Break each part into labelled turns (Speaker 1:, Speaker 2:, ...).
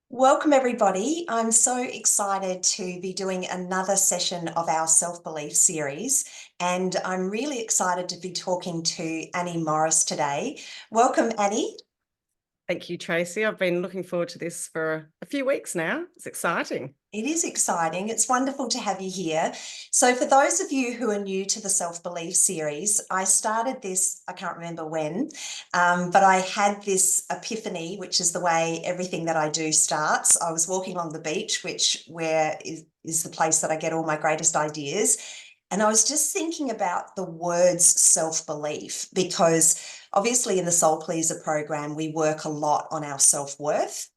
Speaker 1: Welcome, everybody. I'm so excited to be doing another session of our self-belief series, and I'm really excited to be talking to Annie Morris today. Welcome, Annie.
Speaker 2: Thank you, Tracy. I've been looking forward to this for a few weeks now. It's exciting.
Speaker 1: It is exciting. It's wonderful to have you here. So for those of you who are new to the self-belief series, I started this, I can't remember when, but I had this epiphany, which is the way everything that I do starts. I was walking along the beach, where is the place that I get all my greatest ideas. And I was just thinking about the words self-belief, because obviously in the Soul Pleaser program, we work a lot on our self-worth.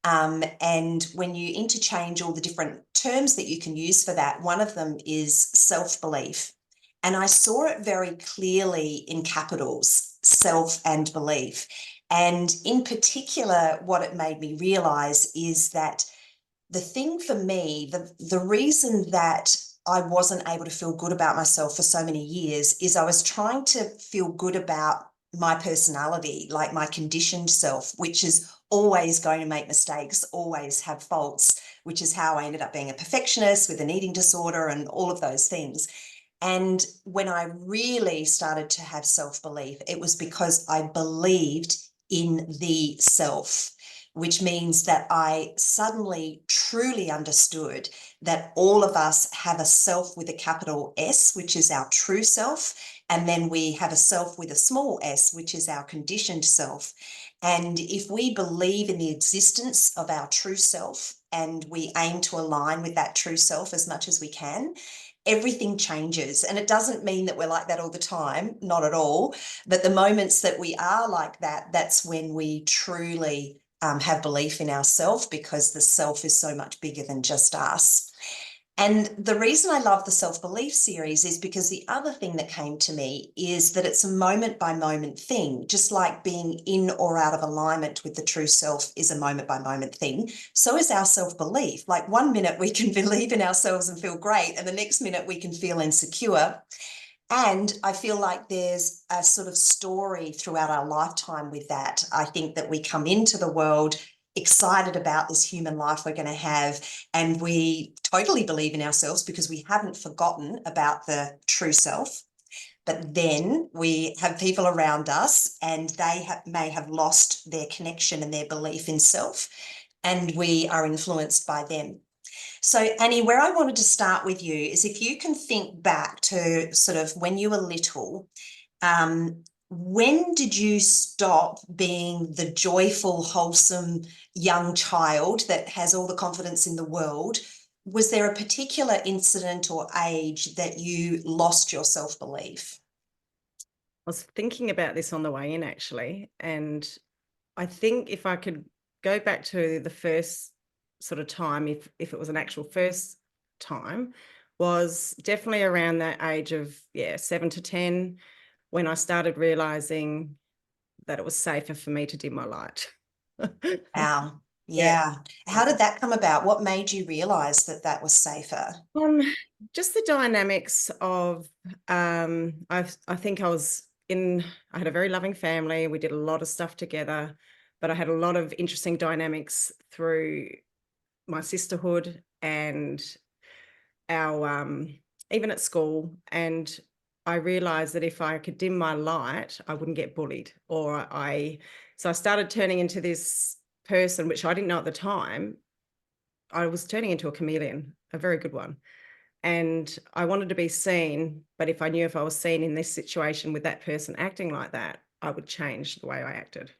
Speaker 1: And when you interchange all the different terms that you can use for that, one of them is self-belief. And I saw it very clearly in capitals, self and belief. And in particular, what it made me realize is that the thing for me, the reason that I wasn't able to feel good about myself for so many years is I was trying to feel good about my personality, like my conditioned self, which is always going to make mistakes, always have faults, which is how I ended up being a perfectionist with an eating disorder and all of those things. And when I really started to have self-belief, it was because I believed in the self, which means that I suddenly truly understood that all of us have a self with a capital S, which is our true self. And then we have a self with a small s, which is our conditioned self. And if we believe in the existence of our true self and we aim to align with that true self as much as we can, everything changes. And it doesn't mean that we're like that all the time, not at all. But the moments that we are like that, that's when we truly have belief in ourselves, because the self is so much bigger than just us. And the reason I love the self-belief series is because the other thing that came to me is that it's a moment by moment thing, just like being in or out of alignment with the true self is a moment by moment thing. So is our self-belief. Like one minute we can believe in ourselves and feel great, and the next minute we can feel insecure. And I feel like there's a sort of story throughout our lifetime with that. I think that we come into the world excited about this human life we're going to have, and we totally believe in ourselves because we haven't forgotten about the true self. But then we have people around us and they may have lost their connection and their belief in self, and we are influenced by them. So Annie, where I wanted to start with you is if you can think back to sort of when you were little, when did you stop being the joyful, wholesome young child that has all the confidence in the world? Was there a particular incident or age that you lost your self-belief?
Speaker 2: I was thinking about this on the way in, actually, and I think if I could go back to the first sort of time, if it was an actual first time, was definitely around that age of 7 to 10, when I started realizing that it was safer for me to dim my light.
Speaker 1: Wow.
Speaker 2: Yeah.
Speaker 1: Yeah. How did that come about? What made you realize that that was safer?
Speaker 2: Just the dynamics of I think I had a very loving family. We did a lot of stuff together, but I had a lot of interesting dynamics through my sisterhood and our even at school. And I realized that if I could dim my light, I wouldn't get bullied. So I started turning into this person, which I didn't know at the time. I was turning into a chameleon, a very good one. And I wanted to be seen, but if I was seen in this situation with that person acting like that, I would change the way I acted.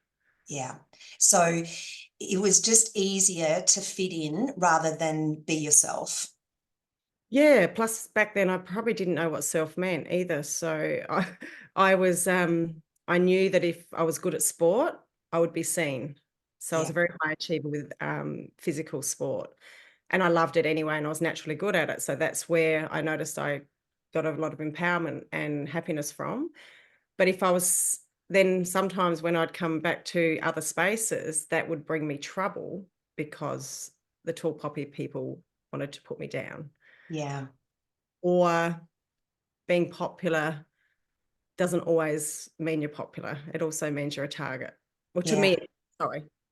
Speaker 1: Yeah. So it was just easier to fit in rather than be yourself.
Speaker 2: Yeah, plus back then I probably didn't know what self meant either. So I knew that if I was good at sport, I would be seen. So I was
Speaker 1: Yeah.
Speaker 2: a very high achiever with physical sport. And I loved it anyway, and I was naturally good at it. So that's where I noticed I got a lot of empowerment and happiness from. But if I was then sometimes when I'd come back to other spaces, that would bring me trouble because the tall poppy people wanted to put me down.
Speaker 1: Yeah.
Speaker 2: Or being popular doesn't always mean you're popular. It also means you're a target. Well,
Speaker 1: Yeah.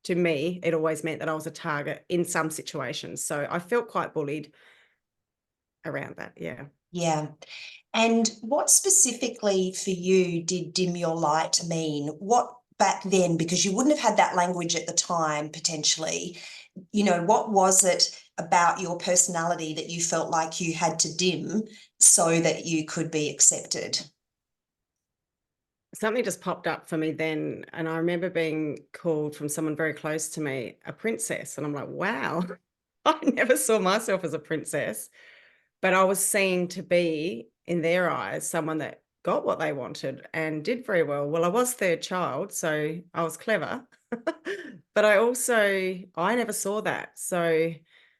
Speaker 2: to me, it always meant that I was a target in some situations. So I felt quite bullied around that. Yeah.
Speaker 1: Yeah. And what specifically for you did dim your light mean? What back then, because you wouldn't have had that language at the time, potentially, what was it about your personality that you felt like you had to dim so that you could be accepted?
Speaker 2: Something just popped up for me then. And I remember being called from someone very close to me a princess. And I'm like, wow, I never saw myself as a princess. But I was seen to be, in their eyes, someone that got what they wanted and did very well. Well, I was third child, so I was clever. But I never saw that. So,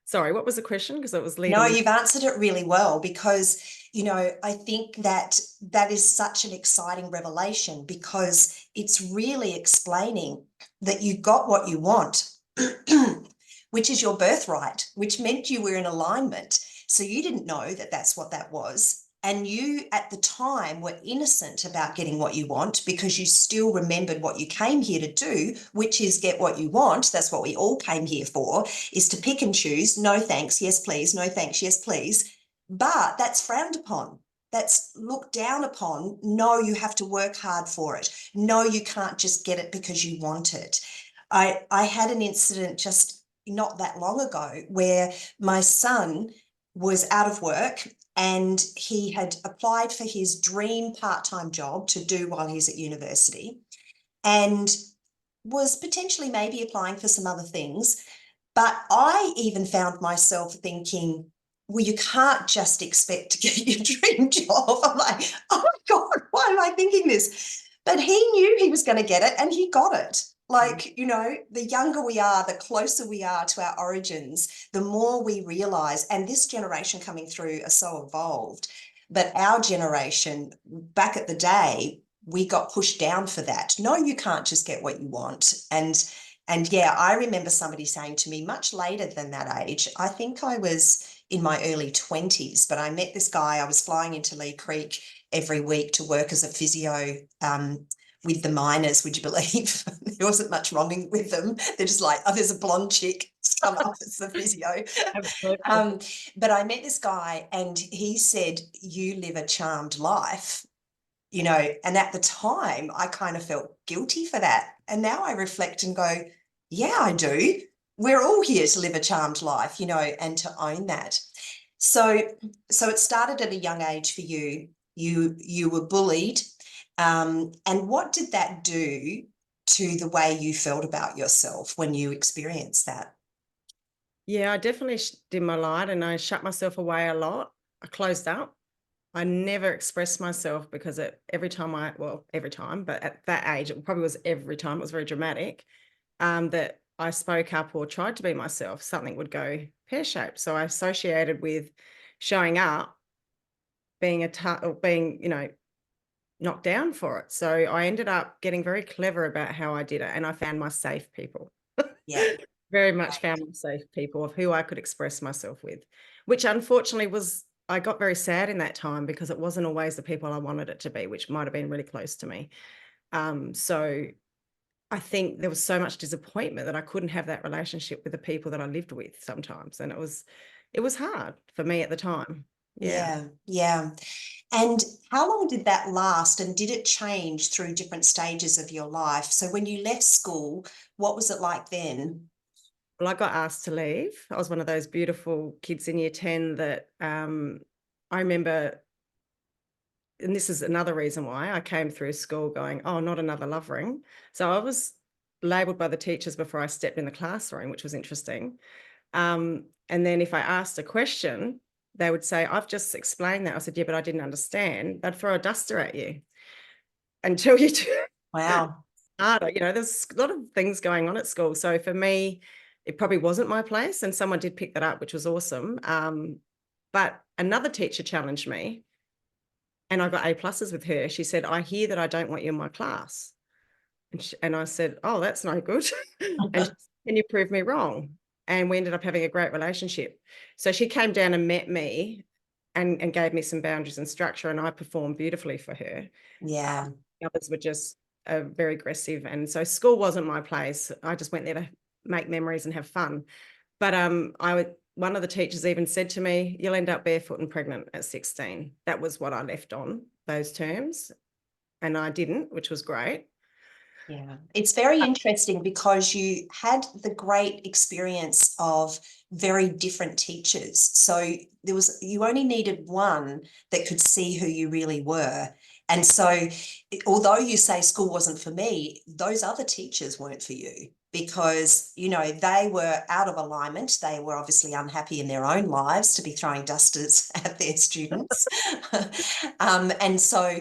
Speaker 2: sorry, what was the question? Because it was
Speaker 1: No,
Speaker 2: leading into.
Speaker 1: you've answered it really well because, I think that that is such an exciting revelation because it's really explaining that you got what you want, which is your birthright, which meant you were in alignment. So you didn't know that that's what that was. And you, at the time, were innocent about getting what you want because you still remembered what you came here to do, which is get what you want. That's what we all came here for, is to pick and choose. No thanks, yes please, no thanks, yes please. But that's frowned upon. That's looked down upon. No, you have to work hard for it. No, you can't just get it because you want it. I had an incident just not that long ago where my son was out of work and he had applied for his dream part-time job to do while he's at university and was potentially maybe applying for some other things. But I even found myself thinking, well, you can't just expect to get your dream job. I'm like, oh my God, why am I thinking this? But he knew he was going to get it and he got it. Like, the younger we are, the closer we are to our origins, the more we realize, and this generation coming through are so evolved, but our generation back at the day, we got pushed down for that. No, you can't just get what you want. And yeah, I remember somebody saying to me much later than that age, I think I was in my early 20s, but I met this guy. I was flying into Lee Creek every week to work as a physio with the miners, would you believe? There wasn't much wrong with them. They're just like, oh, there's a blonde chick who's come up as the physio.
Speaker 2: Absolutely.
Speaker 1: But I met this guy and he said, you live a charmed life. And at the time I kind of felt guilty for that. And now I reflect and go, yeah, I do. We're all here to live a charmed life, and to own that. So it started at a young age for you. You were bullied. And what did that do to the way you felt about yourself when you experienced that?
Speaker 2: Yeah, I definitely dimmed my light and I shut myself away a lot. I closed up. I never expressed myself because every time, but at that age, it probably was every time, it was very dramatic, that I spoke up or tried to be myself, something would go pear-shaped. So I associated with showing up, being or being, knocked down for it. So I ended up getting very clever about how I did it, and I found my safe people.
Speaker 1: Yeah.
Speaker 2: Very much found my safe people of who I could express myself with, which unfortunately I got very sad in that time because it wasn't always the people I wanted it to be, which might have been really close to me. So I think there was so much disappointment that I couldn't have that relationship with the people that I lived with sometimes. And it was hard for me at the time. Yeah.
Speaker 1: Yeah. Yeah. And how long did that last? And did it change through different stages of your life? So when you left school, what was it like then?
Speaker 2: Well, I got asked to leave. I was one of those beautiful kids in year 10 that I remember, and this is another reason why I came through school going, oh, not another love ring. So I was labelled by the teachers before I stepped in the classroom, which was interesting. And then if I asked a question, they would say, I've just explained that. I said, yeah, but I didn't understand. They'd throw a duster at you until you do
Speaker 1: Wow.
Speaker 2: harder. There's a lot of things going on at school. So for me, it probably wasn't my place. And someone did pick that up, which was awesome. But another teacher challenged me and I got A pluses with her. She said, I hear that I don't want you in my class. And I said, oh, that's no good. And she said, can you prove me wrong? and we ended up having a great relationship. So she came down and met me and gave me some boundaries and structure, and I performed beautifully for her.
Speaker 1: Yeah.
Speaker 2: The others were just very aggressive, and so school wasn't my place. I just went there to make memories and have fun. But one of the teachers even said to me, "You'll end up barefoot and pregnant at 16." That was what I left on, those terms, and I didn't, which was great.
Speaker 1: Yeah, it's very interesting because you had the great experience of very different teachers. So you only needed one that could see who you really were. And so, although you say school wasn't for me, those other teachers weren't for you because, they were out of alignment. They were obviously unhappy in their own lives to be throwing dusters at their students. And so,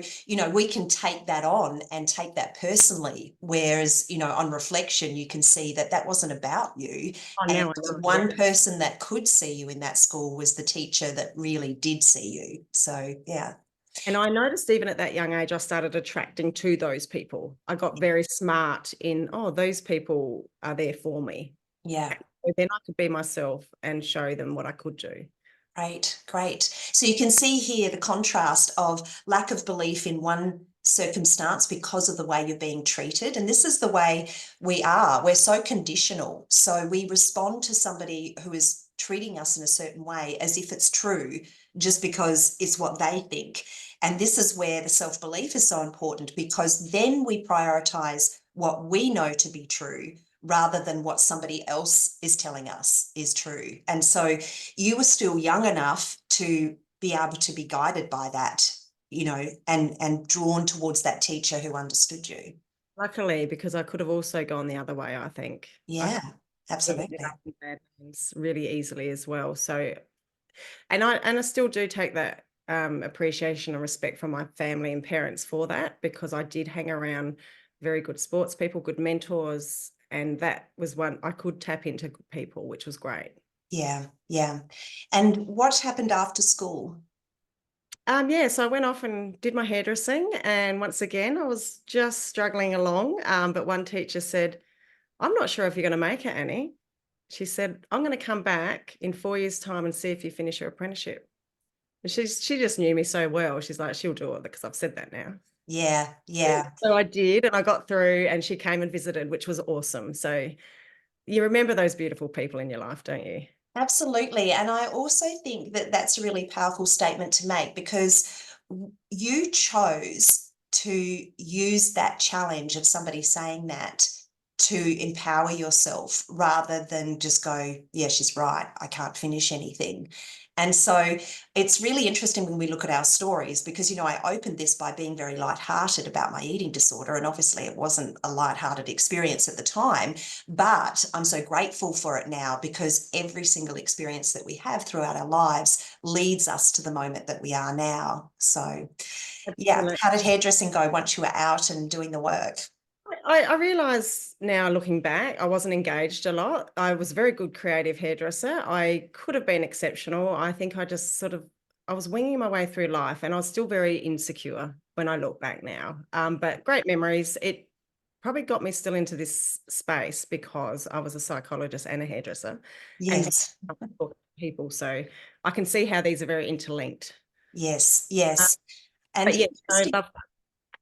Speaker 1: we can take that on and take that personally. Whereas, on reflection, you can see that that wasn't about you.
Speaker 2: Oh,
Speaker 1: And
Speaker 2: now I
Speaker 1: the
Speaker 2: know.
Speaker 1: one
Speaker 2: Yeah.
Speaker 1: person that could see you in that school was the teacher that really did see you. So, yeah.
Speaker 2: And I noticed even at that young age, I started attracting to those people. I got very smart in, oh, those people are there for me.
Speaker 1: Yeah.
Speaker 2: And so then I could be myself and show them what I could do.
Speaker 1: Great, great. So you can see here the contrast of lack of belief in one circumstance because of the way you're being treated. And this is the way we are. We're so conditional. So we respond to somebody who is treating us in a certain way as if it's true, just because it's what they think. And this is where the self-belief is so important, because then we prioritize what we know to be true rather than what somebody else is telling us is true. And so you were still young enough to be able to be guided by that, and drawn towards that teacher who understood you.
Speaker 2: Luckily, because I could have also gone the other way, I think. I
Speaker 1: Yeah,
Speaker 2: could have ended
Speaker 1: absolutely.
Speaker 2: up in bad hands really easily as well. So, and I still do take that appreciation and respect from my family and parents for that, because I did hang around very good sports people, good mentors, and that was one I could tap into good people, which was great.
Speaker 1: Yeah, yeah. And what happened after school?
Speaker 2: Yeah, so I went off and did my hairdressing, and once again, I was just struggling along. But one teacher said, "I'm not sure if you're going to make it, Annie." She said, "I'm going to come back in 4 years' time and see if you finish your apprenticeship." And she just knew me so well. She's like, she'll do it because I've said that now.
Speaker 1: Yeah, yeah.
Speaker 2: So I did, and I got through, and she came and visited, which was awesome. So you remember those beautiful people in your life, don't you?
Speaker 1: Absolutely. And I also think that that's a really powerful statement to make, because you chose to use that challenge of somebody saying that to empower yourself rather than just go, yeah, she's right, I can't finish anything. And so it's really interesting when we look at our stories, because, I opened this by being very lighthearted about my eating disorder. And obviously it wasn't a lighthearted experience at the time, but I'm so grateful for it now, because every single experience that we have throughout our lives leads us to the moment that we are now. So, yeah,
Speaker 2: Absolutely.
Speaker 1: how did hairdressing go once you were out and doing the work?
Speaker 2: I realize now, looking back, I wasn't engaged a lot. I was a very good creative hairdresser. I could have been exceptional. I think I just I was winging my way through life, and I was still very insecure when I look back now. But great memories. It probably got me still into this space because I was a psychologist and a hairdresser and
Speaker 1: Yes,
Speaker 2: people. So I can see how these are very interlinked.
Speaker 1: yes,
Speaker 2: Uh,
Speaker 1: yes. And
Speaker 2: but yeah, I love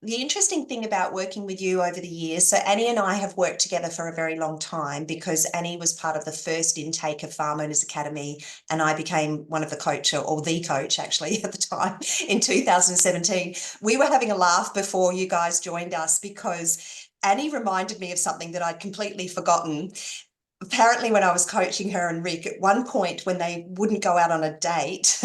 Speaker 1: the interesting thing about working with you over the years, so Annie and I have worked together for a very long time, because Annie was part of the first intake of Farm Owners Academy, and I became one of the coach, or the coach actually at the time, in 2017. We were having a laugh before you guys joined us, because Annie reminded me of something that I'd completely forgotten. Apparently, when I was coaching her and Rick, at one point when they wouldn't go out on a date,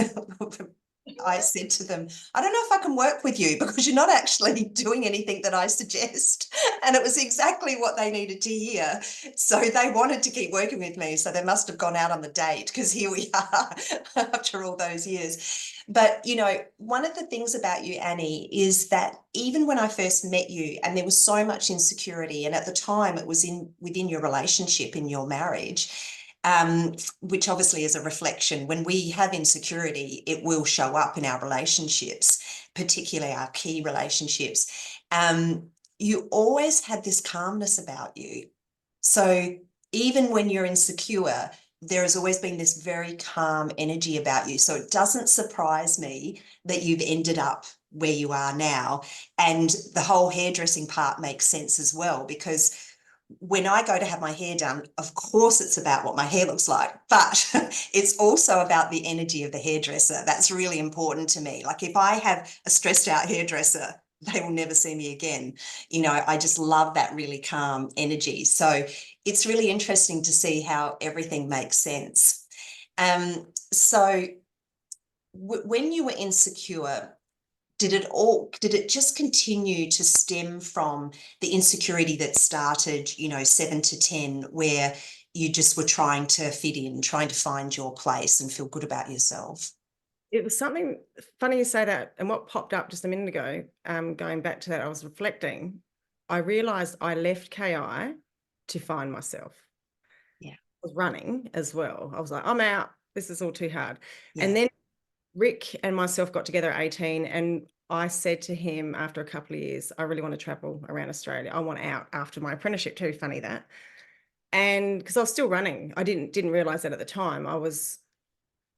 Speaker 1: I said to them, I don't know if I can work with you because you're not actually doing anything that I suggest. And it was exactly what they needed to hear. So they wanted to keep working with me. So they must have gone out on the date, because here we are after all those years. But, one of the things about you, Annie, is that even when I first met you, and there was so much insecurity, and at the time it was within your relationship, in your marriage, which obviously is a reflection. When we have insecurity, it will show up in our relationships, particularly our key relationships. You always had this calmness about you. So even when you're insecure, there has always been this very calm energy about you. So it doesn't surprise me that you've ended up where you are now. And the whole hairdressing part makes sense as well, because when I go to have my hair done, of course it's about what my hair looks like, but it's also about the energy of the hairdresser. That's really important to me. Like if I have a stressed out hairdresser, they will never see me again. You know, I just love that really calm energy. So it's really interesting to see how everything makes sense. So when you were insecure, did it just continue to stem from the insecurity that started, you know, 7 to 10, where you just were trying to fit in, trying to find your place and feel good about yourself?
Speaker 2: It was something funny you say that, and what popped up just a minute ago, going back to that, I was reflecting. I realized I left KI to find myself.
Speaker 1: Yeah,
Speaker 2: I was running as well. I was like, I'm out. This is all too hard. And
Speaker 1: yeah.
Speaker 2: then Rick and myself got together at 18, and I said to him after a couple of years, I really want to travel around Australia. I want out after my apprenticeship too. Funny that. And because I was still running, I didn't realize that at the time.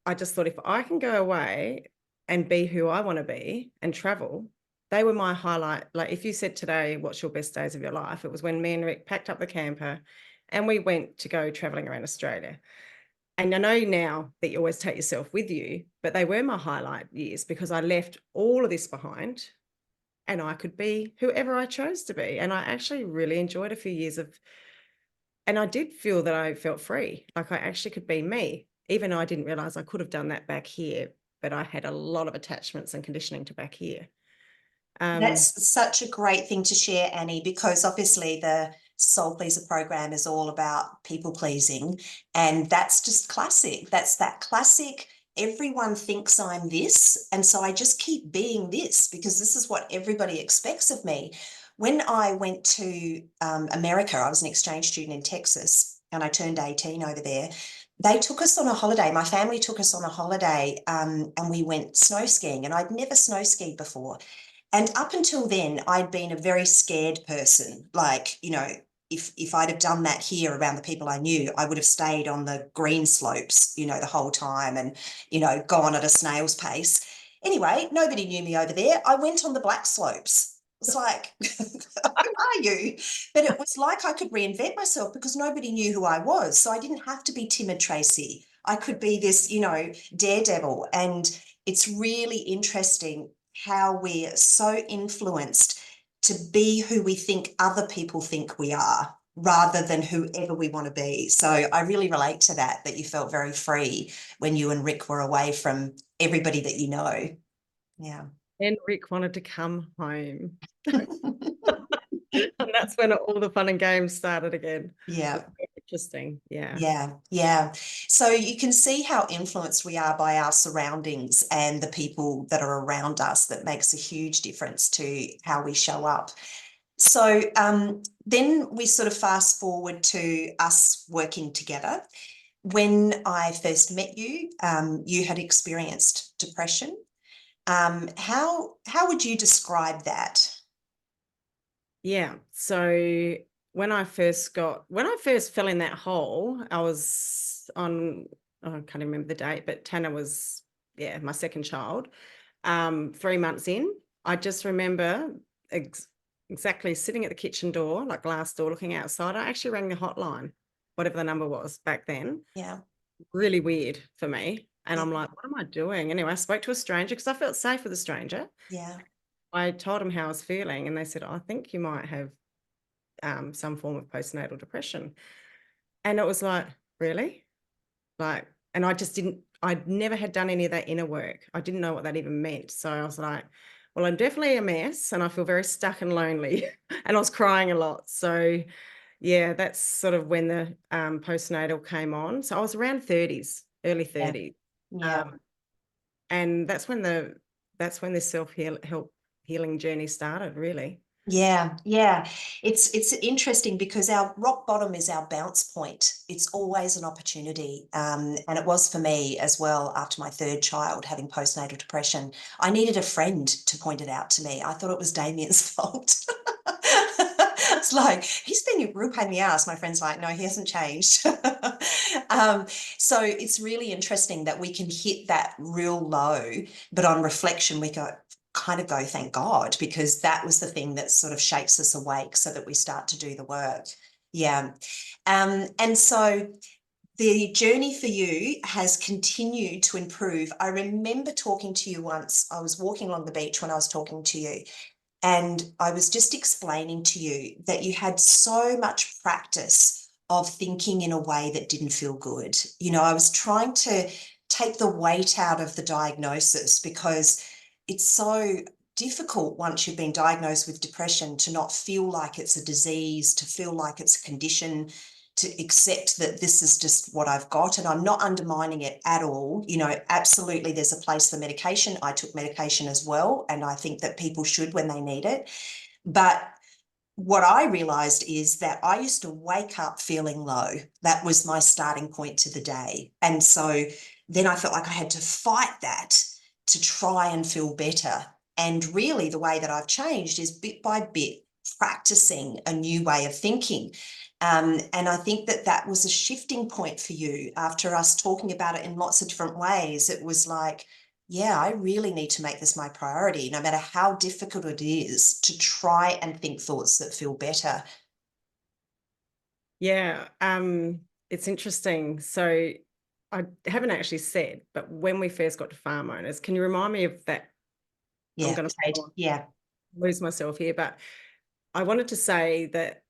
Speaker 2: I just thought if I can go away and be who I want to be and travel, they were my highlight. Like if you said today, what's your best days of your life? It was when me and Rick packed up the camper and we went to go traveling around Australia. And I know now that you always take yourself with you, but they were my highlight years because I left all of this behind and I could be whoever I chose to be. And I actually really enjoyed a few years of, and I did feel that I felt free. Like I actually could be me, even though I didn't realize I could have done that back here, but I had a lot of attachments and conditioning to back here.
Speaker 1: That's such a great thing to share, Annie, because obviously the Soul Pleaser program is all about people pleasing. And that's just classic. That's that classic. Everyone thinks I'm this. And so I just keep being this because this is what everybody expects of me. When I went to America, I was an exchange student in Texas and I turned 18 over there. They took us on a holiday. My family took us on a holiday and we went snow skiing. And I'd never snow skied before. And up until then, I'd been a very scared person. Like, you know, if I'd have done that here around the people I knew, I would have stayed on the green slopes, you know, the whole time and, you know, gone at a snail's pace. Anyway, nobody knew me over there. I went on the black slopes. It's like, who are you? But it was like I could reinvent myself because nobody knew who I was. So I didn't have to be timid Tracy. I could be this, you know, daredevil. And it's really interesting how we're so influenced to be who we think other people think we are rather than whoever we want to be. So I really relate to that, that you felt very free when you and Rick were away from everybody that you know. Yeah.
Speaker 2: And Rick wanted to come home. And that's when all the fun and games started again.
Speaker 1: Yeah.
Speaker 2: It's very interesting. Yeah.
Speaker 1: Yeah, yeah. So you can see how influenced we are by our surroundings and the people that are around us. That makes a huge difference to how we show up. So then we sort of fast forward to us working together. When I first met you, you had experienced depression. How would you describe that?
Speaker 2: Yeah. So when I first fell in that hole, I was on, oh, I can't remember the date, but Tanner was, yeah, my second child. 3 months in, I just remember exactly sitting at the kitchen door, like glass door, looking outside. I actually rang the hotline, whatever the number was back then.
Speaker 1: Yeah,
Speaker 2: Really weird for me. And
Speaker 1: yeah,
Speaker 2: I'm like, what am I doing? Anyway, I spoke to a stranger because I felt safe with a stranger.
Speaker 1: yeah,
Speaker 2: I told them how I was feeling, and they said, I think you might have some form of postnatal depression. And it was like, really? Like, and I just didn't, I'd never had done any of that inner work. I didn't know what that even meant. So I was like, well, I'm definitely a mess and I feel very stuck and lonely. And I was crying a lot. So yeah, that's sort of when the postnatal came on. So I was around 30s, early
Speaker 1: yeah,
Speaker 2: 30s.
Speaker 1: yeah.
Speaker 2: Um, and that's when the self-help healing journey started, really.
Speaker 1: Yeah, yeah. It's interesting because our rock bottom is our bounce point. It's always an opportunity. And it was for me as well after my third child having postnatal depression. I needed a friend to point it out to me. I thought it was Damien's fault. It's like, he's been a real pain in the ass. My friend's like, no, he hasn't changed. So it's really interesting that we can hit that real low, but on reflection, we kind of go, thank God, because that was the thing that sort of shakes us awake so that we start to do the work. Yeah. And so the journey for you has continued to improve. I remember talking to you once. I was walking along the beach when I was talking to you, and I was just explaining to you that you had so much practice of thinking in a way that didn't feel good. You know, I was trying to take the weight out of the diagnosis because it's so difficult once you've been diagnosed with depression to not feel like it's a disease, to feel like it's a condition, to accept that this is just what I've got. And I'm not undermining it at all. You know, absolutely, there's a place for medication. I took medication as well, and I think that people should when they need it. But what I realized is that I used to wake up feeling low. That was my starting point to the day. And so then I felt like I had to fight that to try and feel better. And really, the way that I've changed is bit by bit practicing a new way of thinking. And I think that that was a shifting point for you after us talking about it in lots of different ways. It was like, yeah, I really need to make this my priority, no matter how difficult it is, to try and think thoughts that feel better.
Speaker 2: Yeah, it's interesting. So I haven't actually said, but when we first got to farm owners, can you remind me of that? I'm
Speaker 1: Yeah,
Speaker 2: going to
Speaker 1: yeah.
Speaker 2: lose myself here, but I wanted to say that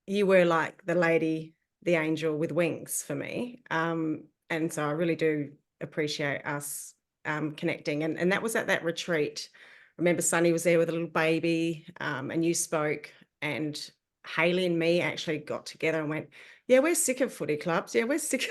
Speaker 2: you were like the lady, the angel with wings for me. And so I really do appreciate us connecting. And that was at that retreat. Remember, Sunny was there with a little baby, and you spoke, and Haley and me actually got together and went, yeah, we're sick of footy clubs. Yeah, we're sick.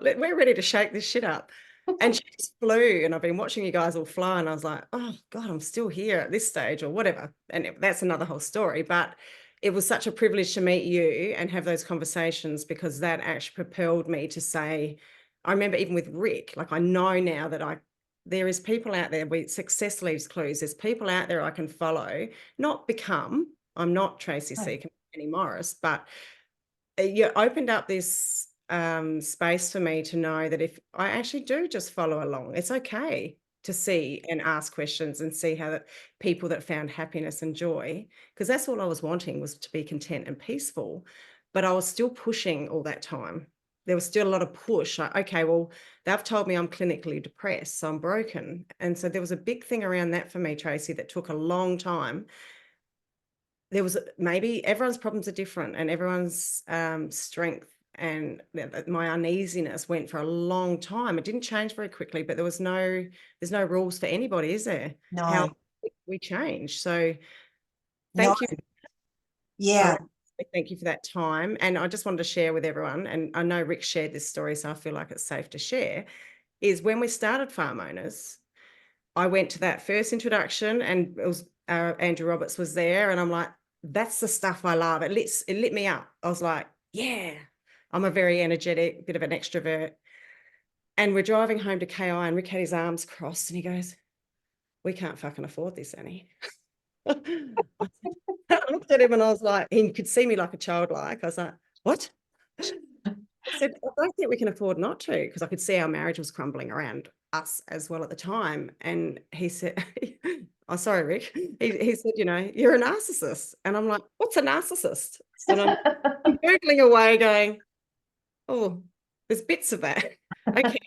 Speaker 2: We're ready to shake this shit up. And she just flew, and I've been watching you guys all fly, and I was like, oh God, I'm still here at this stage or whatever. And that's another whole story. But it was such a privilege to meet you and have those conversations, because that actually propelled me to say, I remember even with Rick, like I know now that there is people out there, success leaves clues. There's people out there I can follow, not become. I'm not Tracy Secombe Morris, but you opened up this space for me to know that if I actually do just follow along, it's okay to see and ask questions and see how people that found happiness and joy, because that's all I was wanting, was to be content and peaceful. But I was still pushing all that time. There was still a lot of push. Like, okay, well, they've told me I'm clinically depressed, so I'm broken. And so there was a big thing around that for me, Tracy, that took a long time. There was maybe everyone's problems are different, and everyone's strength and my uneasiness went for a long time. It didn't change very quickly, but there's no rules for anybody, is there?
Speaker 1: No,
Speaker 2: How we change. So
Speaker 1: no,
Speaker 2: thank you.
Speaker 1: yeah.
Speaker 2: Thank you for that time. And I just wanted to share with everyone, and I know Rick shared this story, so I feel like it's safe to share, is when we started Farm Owners, I went to that first introduction, and it was Andrew Roberts was there, and I'm like, that's the stuff I love. It lit me up. I was like, yeah, I'm a very energetic, bit of an extrovert. And we're driving home to KI, and Rick had his arms crossed, and he goes, we can't fucking afford this, Annie. I looked at him and I was like, he could see me like a childlike. I was like, what? I said, I don't think we can afford not to, because I could see our marriage was crumbling around us as well at the time. And he said, oh, sorry, Rick. He said, you know, you're a narcissist. And I'm like, what's a narcissist? And I'm Googling away going, oh, there's bits of that. Okay,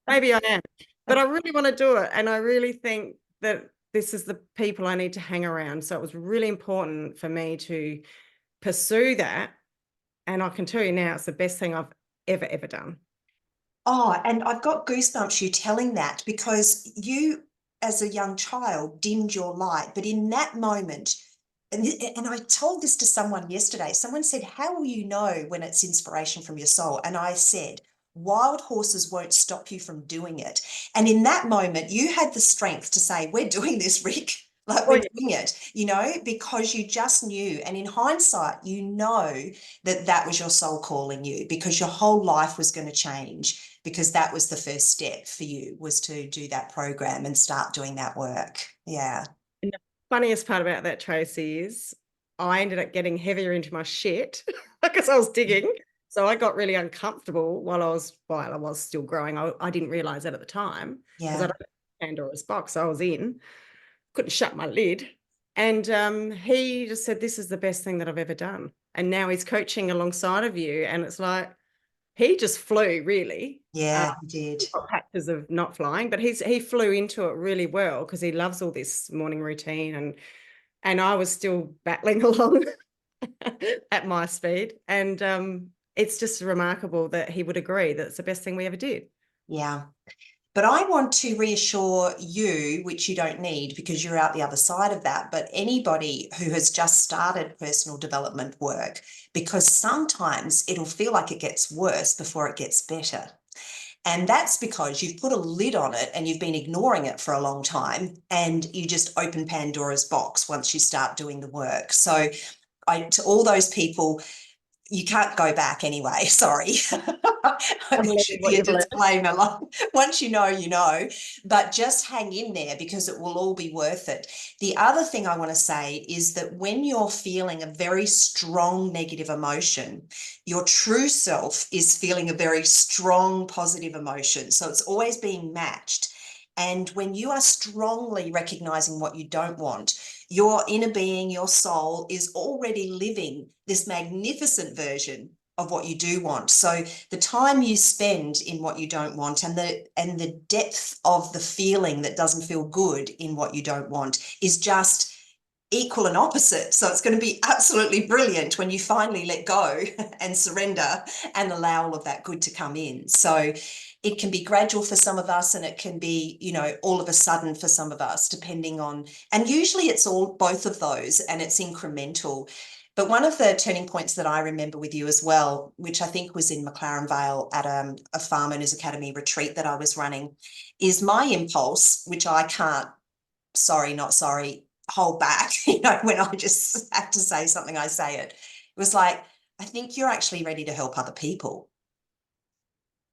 Speaker 2: maybe I am. But I really want to do it. And I really think that this is the people I need to hang around. So it was really important for me to pursue that. And I can tell you now, it's the best thing I've ever done.
Speaker 1: Oh, and I've got goosebumps you telling that, because you, as a young child, dimmed your light. But in that moment, and I told this to someone yesterday, someone said, how will you know when it's inspiration from your soul? And I said, wild horses won't stop you from doing it. And in that moment, you had the strength to say, we're doing this, Rick. Like, we're doing it, you know, because you just knew. And in hindsight, you know that that was your soul calling you, because your whole life was going to change, because that was the first step for you, was to do that program and start doing that work. Yeah.
Speaker 2: And the funniest part about that, Tracy, is I ended up getting heavier into my shit because I was digging. So I got really uncomfortable while I was still growing. I didn't realize that at the time because I
Speaker 1: Yeah.
Speaker 2: don't have Pandora's box. I was in, couldn't shut my lid. And he just said, this is the best thing that I've ever done. And now he's coaching alongside of you. And it's like, he just flew really.
Speaker 1: Yeah, he did.
Speaker 2: Got patches of not flying, but he flew into it really well because he loves all this morning routine, and I was still battling along at my speed. And it's just remarkable that he would agree that it's the best thing we ever did.
Speaker 1: Yeah. But I want to reassure you, which you don't need because you're out the other side of that, but anybody who has just started personal development work, because sometimes it'll feel like it gets worse before it gets better. And that's because you've put a lid on it and you've been ignoring it for a long time, and you just open Pandora's box once you start doing the work. So to all those people, you can't go back anyway. Sorry.
Speaker 2: I'm
Speaker 1: There
Speaker 2: learning
Speaker 1: should
Speaker 2: what
Speaker 1: be a
Speaker 2: you've learned.
Speaker 1: disclaimer. Like, once you know, you know, but just hang in there because it will all be worth it. The other thing I want to say is that when you're feeling a very strong negative emotion, your true self is feeling a very strong positive emotion. So it's always being matched. And when you are strongly recognizing what you don't want, your inner being, your soul is already living this magnificent version of what you do want. So the time you spend in what you don't want, and the depth of the feeling that doesn't feel good in what you don't want, is just equal and opposite. So it's going to be absolutely brilliant when you finally let go and surrender and allow all of that good to come in. So it can be gradual for some of us, and it can be, you know, all of a sudden for some of us, depending on, and usually it's all both of those, and it's incremental. But one of the turning points that I remember with you as well, which I think was in McLaren Vale at a Farm Owners Academy retreat that I was running, is my impulse, which I can't, sorry, not sorry, hold back. You know, when I just have to say something, I say it. It was like, I think you're actually ready to help other people.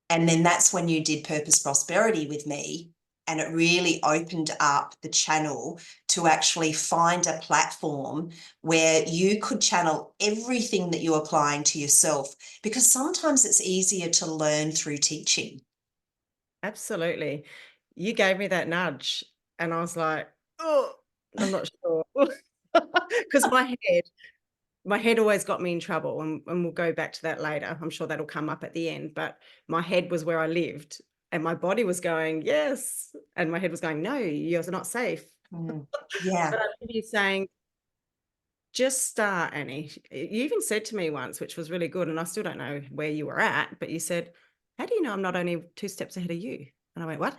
Speaker 1: And then that's when you did Purpose Prosperity with me. And it really opened up the channel to actually find a platform where you could channel everything that you're applying to yourself, because sometimes it's easier to learn through teaching.
Speaker 2: Absolutely. You gave me that nudge, and I was like, oh, I'm not sure. Because my head always got me in trouble, and we'll go back to that later. I'm sure that'll come up at the end, but my head was where I lived, and my body was going, yes, and my head was going, no, you're not safe.
Speaker 1: Mm.
Speaker 2: But
Speaker 1: Yeah.
Speaker 2: I remember you saying, just start, Annie. You even said to me once, which was really good, and I still don't know where you were at, but you said, how do you know I'm not only 2 steps ahead of you? And I went, what?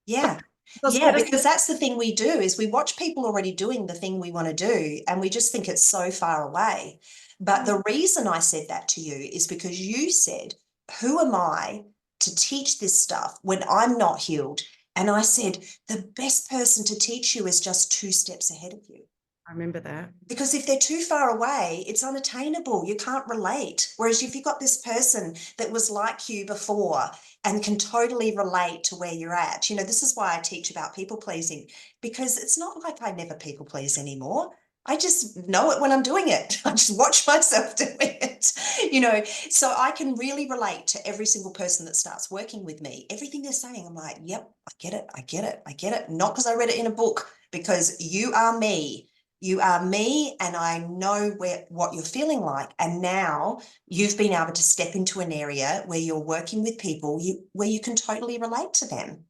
Speaker 1: Yeah.
Speaker 2: I
Speaker 1: Yeah,
Speaker 2: said,
Speaker 1: because that's the thing we do, is we watch people already doing the thing we want to do, and we just think it's so far away. But the reason I said that to you is because you said, who am I to teach this stuff when I'm not healed? And I said, the best person to teach you is just 2 steps ahead of you.
Speaker 2: I remember that.
Speaker 1: Because if they're too far away, it's unattainable. You can't relate. Whereas if you've got this person that was like you before and can totally relate to where you're at, you know, this is why I teach about people pleasing, because it's not like I never people please anymore. I just know it when I'm doing it. I just watch myself doing it, you know. So I can really relate to every single person that starts working with me. Everything they're saying, I'm like, yep, I get it. I get it. I get it. Not because I read it in a book, because you are me. You are me, and I know what you're feeling like. And now you've been able to step into an area where you're working with people where you can totally relate to them.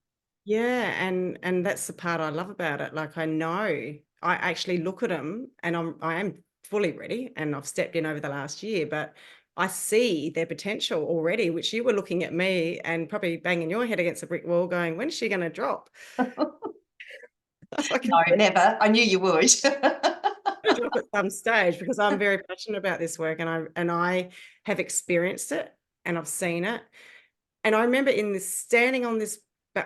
Speaker 2: Yeah, and that's the part I love about it. Like, I know I actually look at them, and I am fully ready, and I've stepped in over the last year, but I see their potential already, which you were looking at me and probably banging your head against a brick wall going, when is she going to drop? I can
Speaker 1: No, never. I knew you would.
Speaker 2: drop at some stage because I'm very passionate about this work, and I have experienced it, and I've seen it. And I remember standing on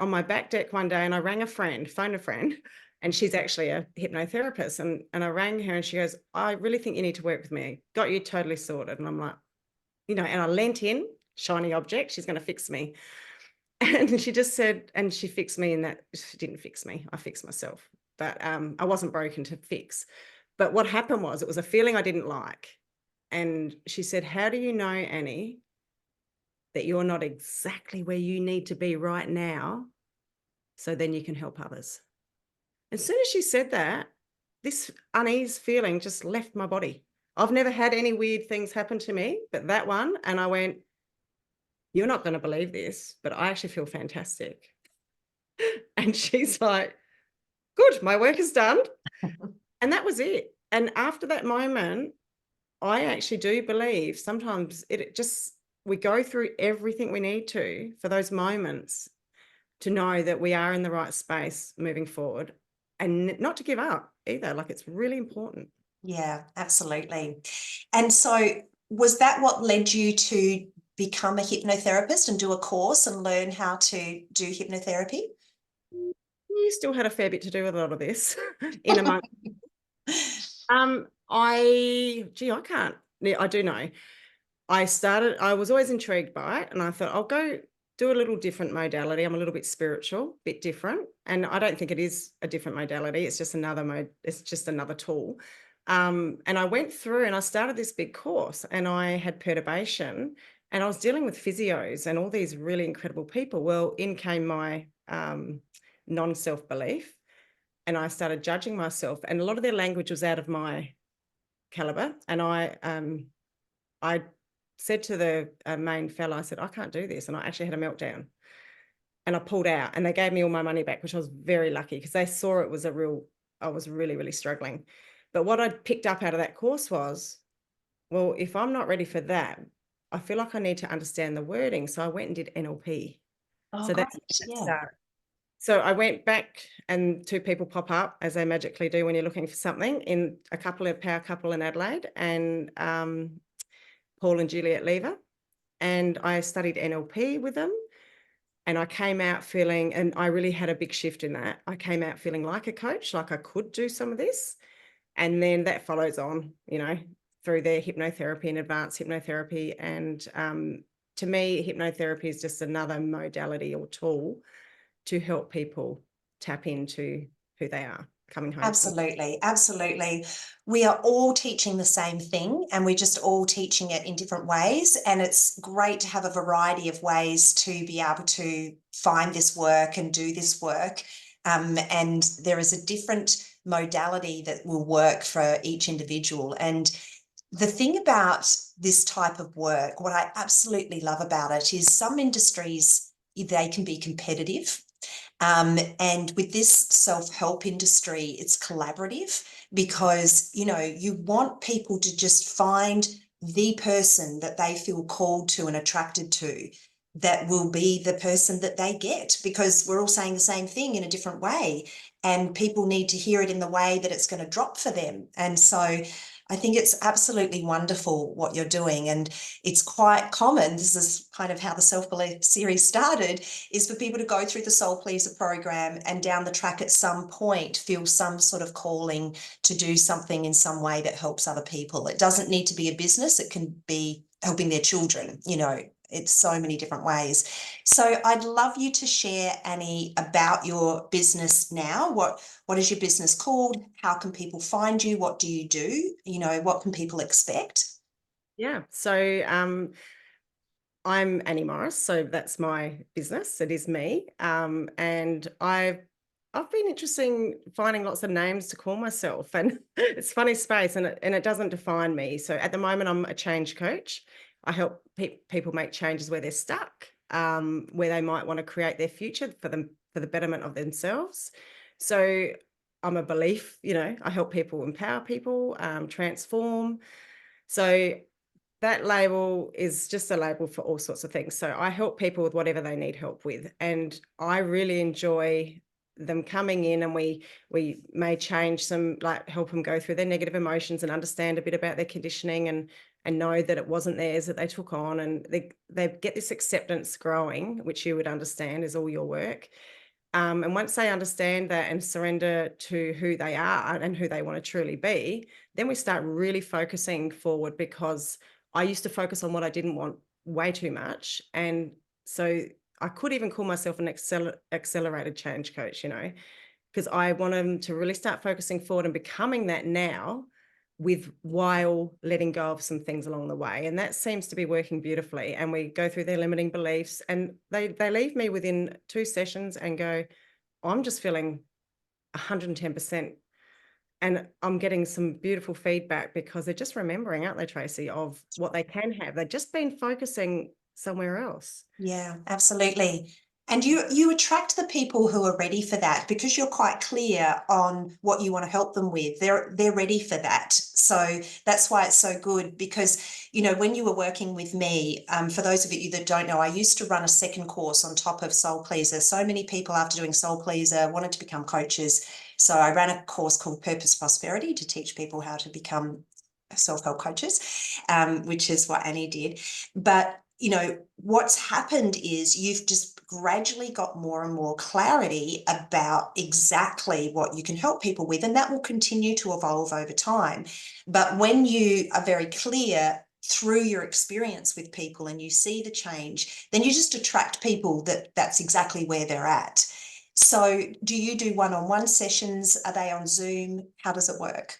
Speaker 2: my back deck one day, and I phoned a friend, and she's actually a hypnotherapist. And I rang her, and she goes, I really think you need to work with me. Got you totally sorted. And I'm like, and I leant in, shiny object, she's going to fix me. And she just said, and she fixed me in that she didn't fix me. I fixed myself, but I wasn't broken to fix. But what happened was, it was a feeling I didn't like. And she said, "How do you know, Annie, that you're not exactly where you need to be right now, so then you can help others?" As soon as she said that, this unease feeling just left my body. I've never had any weird things happen to me, but that one, and I went, "You're not going to believe this, but I actually feel fantastic." And she's like, "Good, my work is done." And that was it. And after that moment, I actually do believe sometimes it just, we go through everything we need to for those moments to know that we are in the right space moving forward, and not to give up either. Like, it's really important.
Speaker 1: Yeah, absolutely. And so was that what led you to become a hypnotherapist and do a course and learn how to do hypnotherapy?
Speaker 2: You still had a fair bit to do with a lot of this in a month. I can't. Yeah, I do know. I was always intrigued by it, and I thought I'll go do a little different modality. I'm a little bit spiritual, bit different. And I don't think it is a different modality. It's just another it's just another tool. And I went through and I started this big course, and I had perturbation, and I was dealing with physios and all these really incredible people. Well, in came my non-self-belief, and I started judging myself, and a lot of their language was out of my caliber. And I said to the main fella, I said, "I can't do this." And I actually had a meltdown, and I pulled out, and they gave me all my money back, which I was very lucky, because they saw it was I was really, really struggling. But what I picked up out of that course was, well, if I'm not ready for that, I feel like I need to understand the wording. So I went and did NLP.
Speaker 1: Oh,
Speaker 2: So
Speaker 1: great.
Speaker 2: that's where that
Speaker 1: Yeah.
Speaker 2: started. So I went back, and two people pop up, as they magically do when you're looking for something, in a couple of power couple in Adelaide, and Paul and Juliet Lever. And I studied NLP with them. And I came out feeling, and I really had a big shift in that. I came out feeling like a coach, like I could do some of this. And then that follows on, through their hypnotherapy and advanced hypnotherapy. And to me, hypnotherapy is just another modality or tool to help people tap into who they are, coming home to.
Speaker 1: Absolutely, absolutely. We are all teaching the same thing, and we're just all teaching it in different ways. And it's great to have a variety of ways to be able to find this work and do this work. And there is a different modality that will work for each individual. And the thing about this type of work, what I absolutely love about it is some industries, they can be competitive. And with this self-help industry, it's collaborative because, you want people to just find the person that they feel called to and attracted to, that will be the person that they get, because we're all saying the same thing in a different way. And people need to hear it in the way that it's going to drop for them. And so I think it's absolutely wonderful what you're doing. And it's quite common. This is kind of how the self-belief series started, is for people to go through the Soul Pleaser program and down the track at some point feel some sort of calling to do something in some way that helps other people. It doesn't need to be a business. It can be helping their children, it's so many different ways. So I'd love you to share, Annie, about your business now. What is your business called? How can people find you? What do you do? What can people expect?
Speaker 2: Yeah. So I'm Annie Morris, so that's my business. It is me, and I've been interesting finding lots of names to call myself, and it's funny space, and it doesn't define me. So at the moment, I'm a change coach. I help people make changes where they're stuck, where they might want to create their future for them, for the betterment of themselves. So I'm a belief. I help people empower people, transform. So that label is just a label for all sorts of things. So I help people with whatever they need help with. And I really enjoy them coming in, and we may change some, like help them go through their negative emotions and understand a bit about their conditioning, and know that it wasn't theirs, that they took on, and they get this acceptance growing, which you would understand is all your work. And once they understand that and surrender to who they are and who they want to truly be, then we start really focusing forward, because I used to focus on what I didn't want way too much. And so I could even call myself an accelerated change coach, because I want them to really start focusing forward and becoming that now, while letting go of some things along the way. And that seems to be working beautifully. And we go through their limiting beliefs, and they leave me within 2 sessions and go, I'm just feeling 110%. And I'm getting some beautiful feedback because they're just remembering, aren't they, Tracy, of what they can have. They've just been focusing somewhere else.
Speaker 1: Yeah, absolutely. And you attract the people who are ready for that because you're quite clear on what you want to help them with. They're ready for that. So that's why it's so good because, you know, when you were working with me, for those of you that don't know, I used to run a second course on top of Soul Pleaser. So many people after doing Soul Pleaser wanted to become coaches. So I ran a course called Purpose Prosperity to teach people how to become self-help coaches, which is what Annie did. But you know, what's happened is you've just gradually got more and more clarity about exactly what you can help people with, and that will continue to evolve over time. But when you are very clear through your experience with people and you see the change, then you just attract people that's exactly where they're at. So do you do one-on-one sessions? Are they on Zoom? How does it work?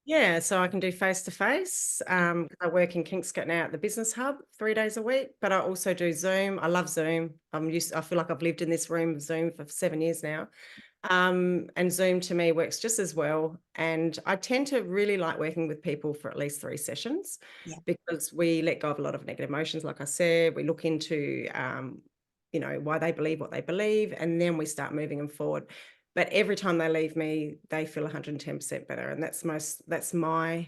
Speaker 2: Yeah, so I can do face-to-face. I work in Kingscote now at the Business Hub 3 days a week, but I also do Zoom. I love Zoom. I feel like I've lived in this room of Zoom for 7 years now. And Zoom to me works just as well. And I tend to really like working with people for at least 3 sessions
Speaker 1: Yeah.
Speaker 2: because we let go of a lot of negative emotions. Like I said, we look into, why they believe what they believe, and then we start moving them forward. But every time they leave me, they feel 110% better. And that's my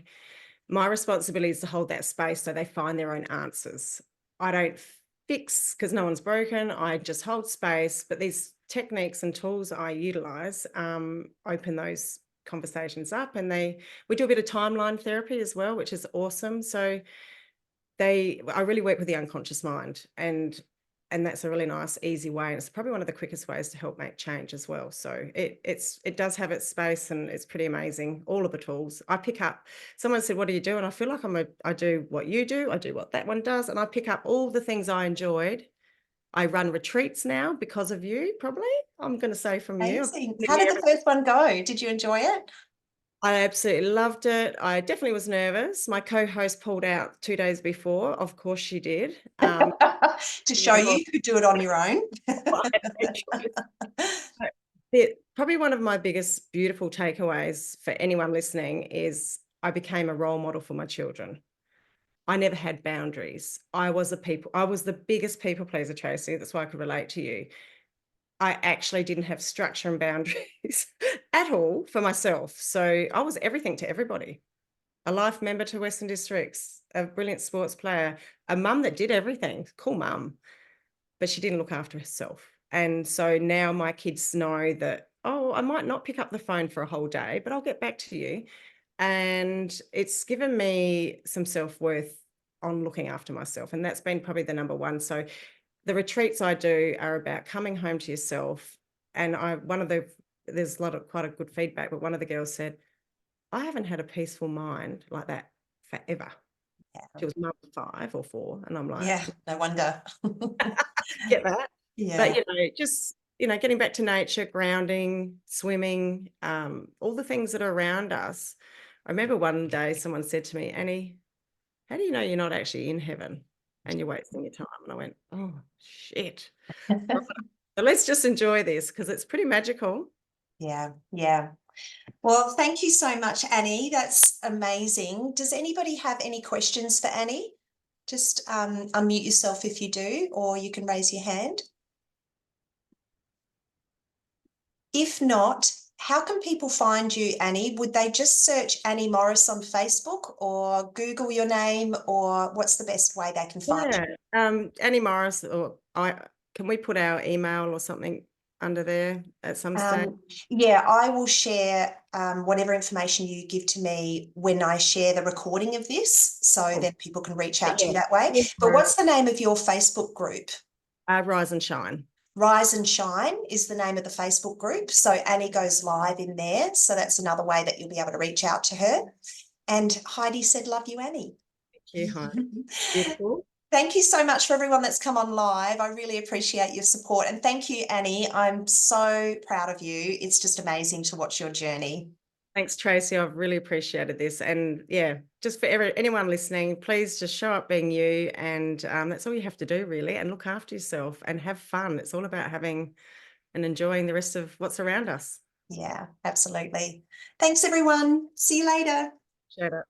Speaker 2: responsibility, is to hold that space so they find their own answers. I don't fix because no one's broken. I just hold space. But these techniques and tools I utilize open those conversations up, and we do a bit of timeline therapy as well, which is awesome. So I really work with the unconscious mind, and that's a really nice, easy way. And it's probably one of the quickest ways to help make change as well. So it does have its space, and it's pretty amazing. All of the tools I pick up. Someone said, "What do you do?" And I feel like I do what you do. I do what that one does, and I pick up all the things I enjoyed. I run retreats now because of you, probably. I'm going to say from you.
Speaker 1: Amazing. How did the first one go? Did you enjoy it?
Speaker 2: I absolutely loved it. I definitely was nervous. My co-host pulled out 2 days before. Of course she did.
Speaker 1: To show you could do it on your own.
Speaker 2: Probably one of my biggest beautiful takeaways for anyone listening is I became a role model for my children. I never had boundaries. I was the biggest people pleaser, Tracy. That's why I could relate to you. I actually didn't have structure and boundaries at all for myself. So I was everything to everybody. A life member to Western Districts, a brilliant sports player, a mum that did everything, cool mum, but she didn't look after herself. And so now my kids know that, oh, I might not pick up the phone for a whole day, but I'll get back to you. And it's given me some self-worth on looking after myself. And that's been probably the number one. So the retreats I do are about coming home to yourself. And there's quite a good feedback, but one of the girls said, I haven't had a peaceful mind like that forever.
Speaker 1: Yeah.
Speaker 2: She was mum of 5 or 4. And I'm like,
Speaker 1: Yeah, no wonder.
Speaker 2: get that. But,
Speaker 1: Yeah.
Speaker 2: just, getting back to nature, grounding, swimming, all the things that are around us. I remember one day someone said to me, Annie, how do you know you're not actually in heaven and you're wasting your time? And I went, oh, shit. Right. So let's just enjoy this because it's pretty magical.
Speaker 1: Yeah, yeah. Well, thank you so much, Annie. That's amazing. Does anybody have any questions for Annie? Just unmute yourself if you do, or you can raise your hand. If not, how can people find you, Annie? Would they just search Annie Morris on Facebook or Google your name, or what's the best way they can find you?
Speaker 2: Yeah. Annie Morris, or can we put our email or something under there at some stage?
Speaker 1: Yeah, I will share whatever information you give to me when I share the recording of this, so then people can reach out to you
Speaker 2: Yeah.
Speaker 1: that way. But what's the name of your Facebook group?
Speaker 2: Rise and Shine.
Speaker 1: Rise and Shine is the name of the Facebook group. So Annie goes live in there. So that's another way that you'll be able to reach out to her. And Heidi said, love you, Annie.
Speaker 2: Thank you, Heidi. Beautiful.
Speaker 1: Thank you so much for everyone that's come on live. I really appreciate your support. And thank you, Annie. I'm so proud of you. It's just amazing to watch your journey.
Speaker 2: Thanks, Tracy. I've really appreciated this. And yeah, just for anyone listening, please just show up being you. And that's all you have to do, really. And look after yourself and have fun. It's all about having and enjoying the rest of what's around us.
Speaker 1: Yeah, absolutely. Thanks, everyone. See you later.
Speaker 2: Share it.